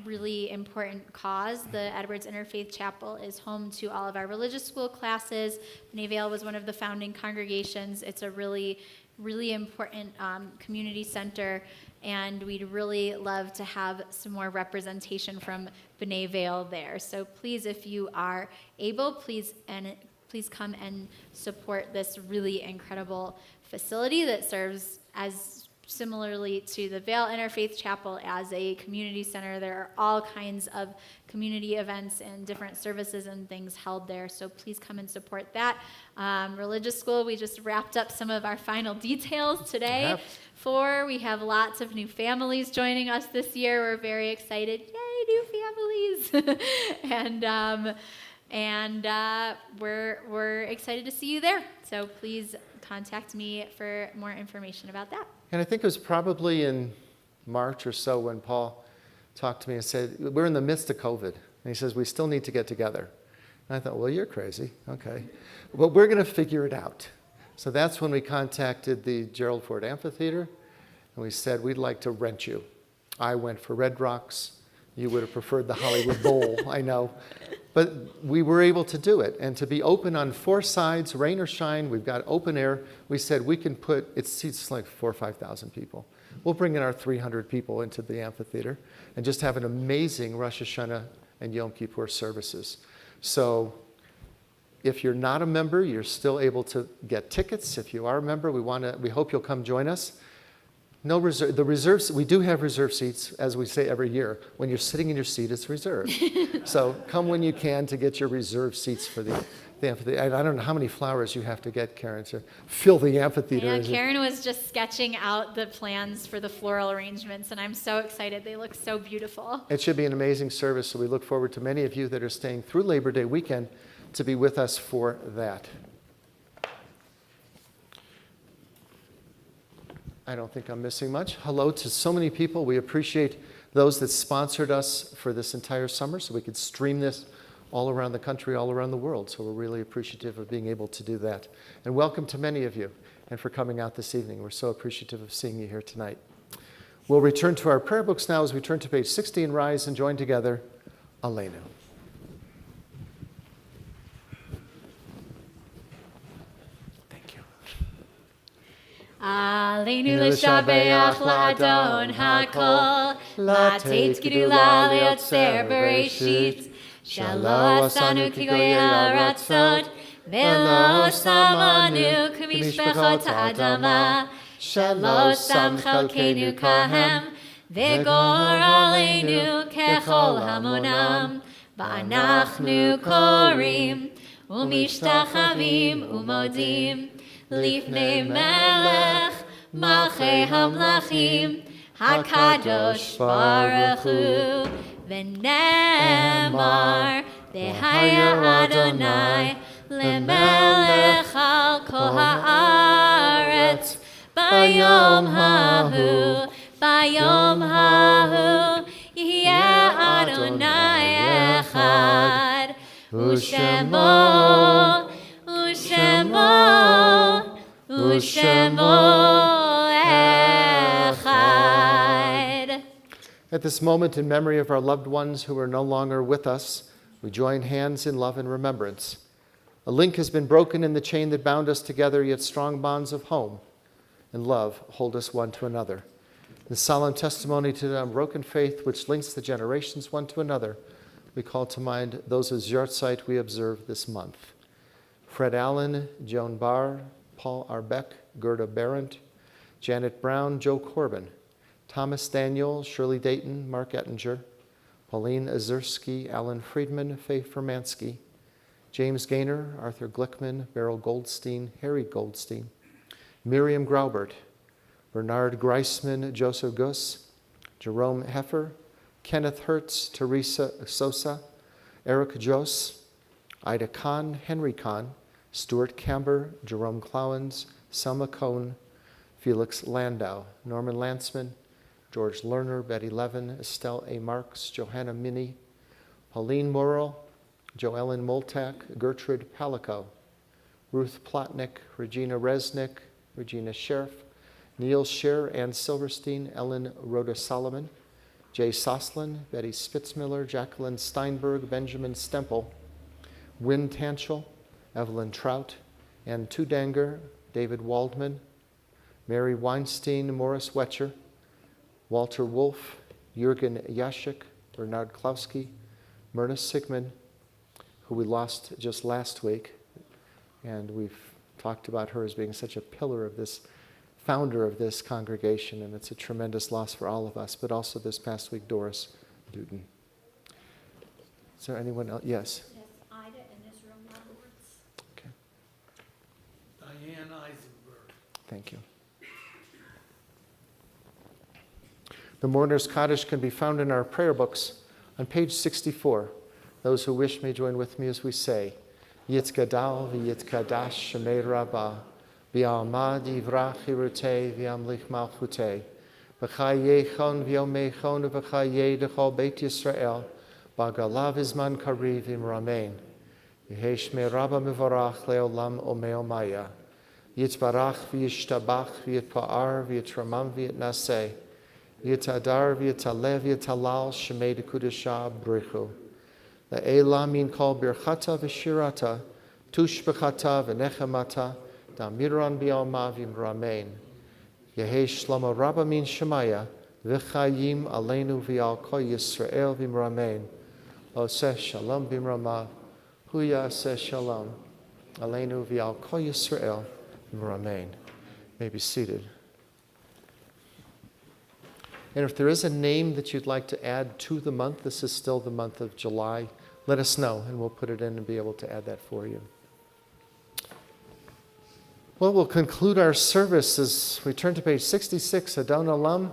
really important cause. The Edwards Interfaith Chapel is home to all of our religious school classes. Vail was one of the founding congregations. It's a really, really important community center, and we'd really love to have some more representation from B'nai Vail there. So please, if you are able, please come and support this really incredible facility that serves as similarly to the Vail Interfaith Chapel as a community center. There are all kinds of community events and different services and things held there, so please come and support that. Religious school, we just wrapped up some of our final details today. We have lots of new families joining us this year. We're very excited. Yay, new families! and we're excited to see you there. So please contact me for more information about that. And I think it was probably in March or so when Paul talked to me and said, we're in the midst of COVID. And he says, we still need to get together. And I thought, well, you're crazy. Okay. Well, we're going to figure it out. So that's when we contacted the Gerald Ford Amphitheater, and we said, we'd like to rent you. I went for Red Rocks. You would have preferred the Hollywood Bowl, I know. But we were able to do it. And to be open on four sides, rain or shine, we've got open air. We said we can put, it seats like 4,000 or 5,000 people. We'll bring in our 300 people into the amphitheater and just have an amazing Rosh Hashanah and Yom Kippur services. So if you're not a member, you're still able to get tickets. If you are a member, we hope you'll come join us. No reserve. The reserves, we do have reserve seats, as we say every year. When you're sitting in your seat, it's reserved. So come when you can to get your reserved seats for the amphitheater. I don't know how many flowers you have to get, Karen, to fill the amphitheater. Yeah, Karen was just sketching out the plans for the floral arrangements, and I'm so excited. They look so beautiful. It should be an amazing service, so we look forward to many of you that are staying through Labor Day weekend to be with us for that. I don't think I'm missing much. Hello to so many people. We appreciate those that sponsored us for this entire summer so we could stream this all around the country, all around the world. So we're really appreciative of being able to do that. And welcome to many of you and for coming out this evening. We're so appreciative of seeing you here tonight. We'll return to our prayer books now as we turn to page 60 and rise and join together, Aleinu. Aleinu l'shabeach la'adon ha'kol, la'teit gedula le'yotzer bereshit, shelo asanu kigoyei ha'aratzot, ve'lo samanu k'mishpachot ha'adama, shelo sam chalkeinu kahem, ve'gor aleinu kechol hamonam, va'anachnu korim, u'mishtachavim u'modim, Lifnei Melech, Malchei Hamlachim, Hakadosh Baruch Hu, V'nemar, V'haya Adonai, Lemelech al kol haaretz, Bayom hahu, Yeh Adonai echad, U'shemo, U'shemo echad. At this moment, in memory of our loved ones who are no longer with us, we join hands in love and remembrance. A link has been broken in the chain that bound us together, yet strong bonds of home and love hold us one to another. The solemn testimony to the unbroken faith which links the generations one to another, we call to mind those whose yahrzeit we observe this month. Fred Allen, Joan Barr, Paul Arbeck, Gerda Berendt, Janet Brown, Joe Corbin, Thomas Daniel, Shirley Dayton, Mark Ettinger, Pauline Azursky, Alan Friedman, Faye Fermansky, James Gaynor, Arthur Glickman, Beryl Goldstein, Harry Goldstein, Miriam Graubert, Bernard Greisman, Joseph Guss, Jerome Heffer, Kenneth Hertz, Teresa Sosa, Eric Joss, Ida Kahn, Henry Kahn, Stuart Camber, Jerome Clowens, Selma Cohn, Felix Landau, Norman Lantzman, George Lerner, Betty Levin, Estelle A. Marks, Johanna Minnie, Pauline Morrill, Joellen Moltak, Gertrude Palico, Ruth Plotnick, Regina Resnick, Regina Sheriff, Neil Scher, Ann Silverstein, Ellen Rhoda Solomon, Jay Soslin, Betty Spitzmiller, Jacqueline Steinberg, Benjamin Stemple, Wynn Tanchel, Evelyn Trout, Ann Tudanger, David Waldman, Mary Weinstein, Morris Wetcher, Walter Wolf, Jürgen Yashik, Bernard Klowski, Myrna Sigmund, who we lost just last week, and we've talked about her as being such a pillar of this, founder of this congregation, and it's a tremendous loss for all of us, but also this past week, Doris Dutton. Is there anyone else? Yes. Yes, Ida and Israel Roberts. Okay. Diane Eisenberg. Thank you. The mourner's Kaddish can be found in our prayer books on page 64. Those who wish may join with me as we say, Yitzgadal v'yitkadash shemei rabbah, v'almad yivrach hirutei v'yamlich malchutei, v'chayechon v'yomechon v'chayei d'chol beit Yisrael, b'agalav izman kariv imramein, v'hei shmei rabbah mivarach leolam omeo maya, yitzbarach v'yishtabach v'yitpa'ar v'yitramam v'yitnaseh, v'yitadar v'yitalev v'yitalal shemei d'kudashah brichu. La'ela min kol birchata v'shirata, tush b'chata v'nechemata, da'miran bi'alma v'imramein. Yehi shlomo rabba min shemaya, v'chayim aleinu v'al kol Yisrael v'imramein. Oseh shalom v'imrama, huya aseh shalom, aleinu v'al kol Yisrael v'imramein. May be seated. And if there is a name that you'd like to add to the month, this is still the month of July, let us know and we'll put it in and be able to add that for you. Well, we'll conclude our service as we turn to page 66, Adon Olam.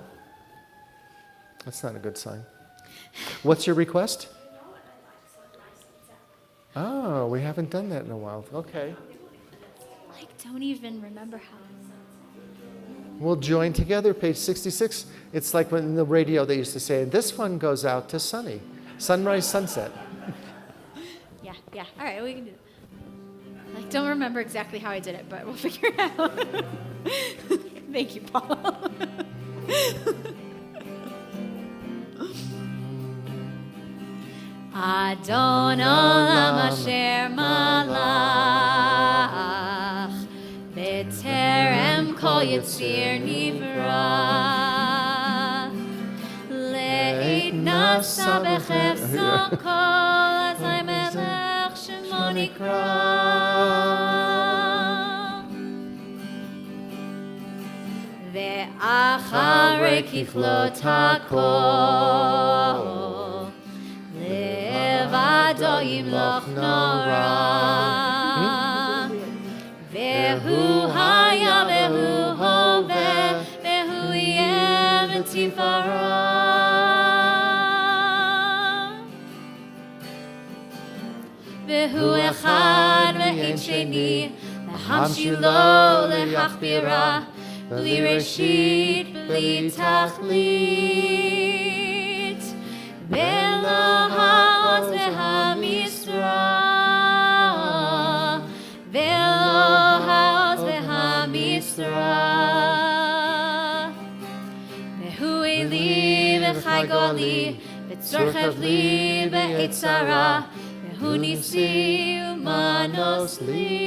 That's not a good sign. What's your request? Oh, we haven't done that in a while. Okay. I don't even remember how. We'll join together, page 66. It's like when in the radio they used to say, this one goes out to Sunny. Sunrise, sunset. Yeah. All right, we can do it. I don't remember exactly how I did it, but we'll figure it out. Thank you, Paul. Adon Olam Asher Malach B'terem Kol Yitzir Nivra Le'it Nafsa B'chefso Kol Azay Melech Shemo Nikra Ve'acharei Kichlot HaKol Levado Yimloch Nora Vehu Haya Vehu Hove Vehu Yeh V'Tifara Vehu Echad Ve'en Sheni Lehamshilo Lehachbira Bli Reshit Bli Tachlit Velo Ha'oz Ve'Hamisra Velo Ha'oz Ve'Hamisra Vehu Eli v'chai goli, v'tzorchev li be'etzara, v'hu nisi umanos li.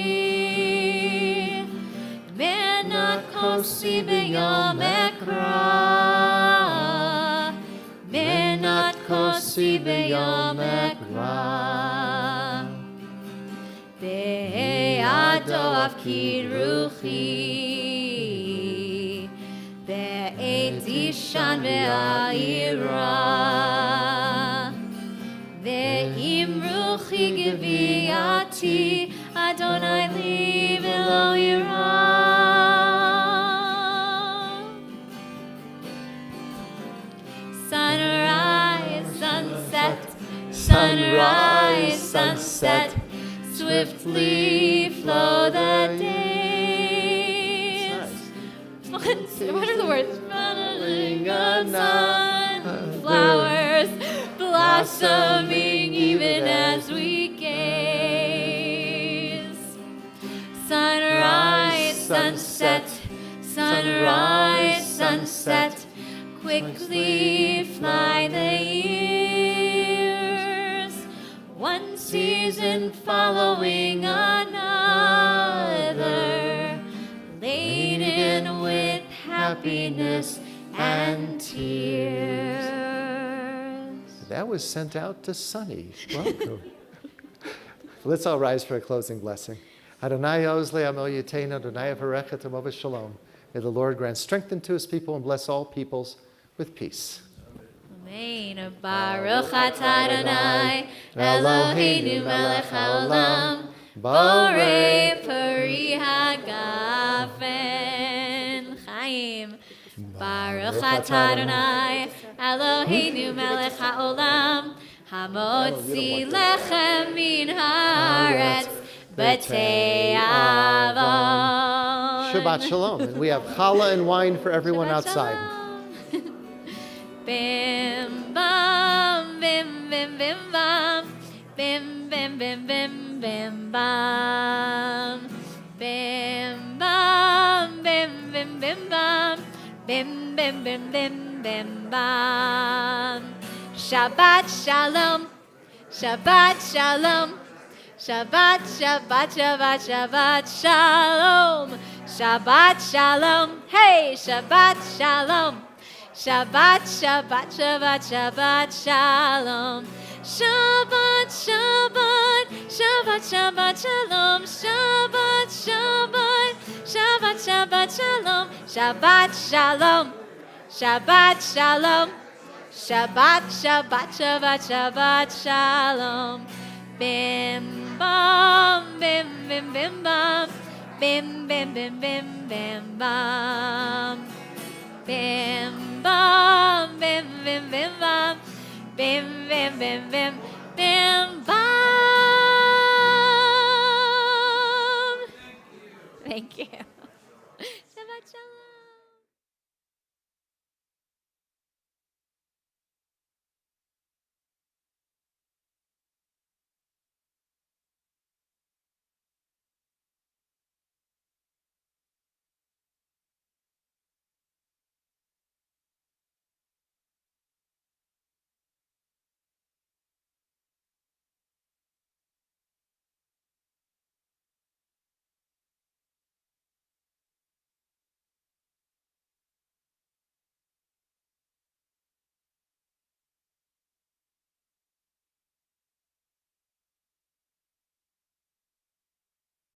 Menat kosi b'yom ekra, menat kosi b'yom ekra. Be'ado avkid ruchi, be'et ishan ve'a'ira, ve'im ruchi geviati, Adonai li v'lo ira. Sunrise, sunset, sunrise, sunset, swiftly flow the days. What are the words? Smiling on sunflowers, blossoming even as we gaze. Sunrise, sunset, sunrise, sunset, quickly fly the years, one season following another, laden with happiness and tears. That was sent out to Sunny. Welcome. Let's all rise for a closing blessing. Adonai Oz le'amol yitein, Adonai avarechet amov shalom. May the Lord grant strength to his people and bless all peoples with peace. Amen. Baruch atah Adonai, Eloheinu melech haolam, borei peri hagafen. Chaim. Baruch atah Adonai, Eloheinu melech haolam, hamotzi lechem min haaretz, b'tei avon. Shabbat shalom. And we have challah and wine for everyone outside. Bim bam, bim bim bim bam, bim bim bim bim bim bam, bim bam, bim bim bim bam, bim bim bim bim bim bam. Shabbat shalom, Shabbat shalom, Shabbat Shabbat Shabbat Shabbat shalom, Shabbat shalom, hey Shabbat shalom. Shabbat, Shabbat, Shabbat, Shabbat, Shalom. Shabbat, Shabbat, Shabbat, Shabbat, Shalom. Shabbat, Shabbat, Shabbat, Shabbat, Shalom. Shabbat, Shalom. Shabbat, Shalom. Shabbat, Shabbat, Shabbat, Shabbat, Shalom. Bim, bam, bim, bim, bim, bam. Bim, bim, bim, bim, bim, bam. Bim, bam, bim, bim, bim, bam. Bim, bim, bim, bim.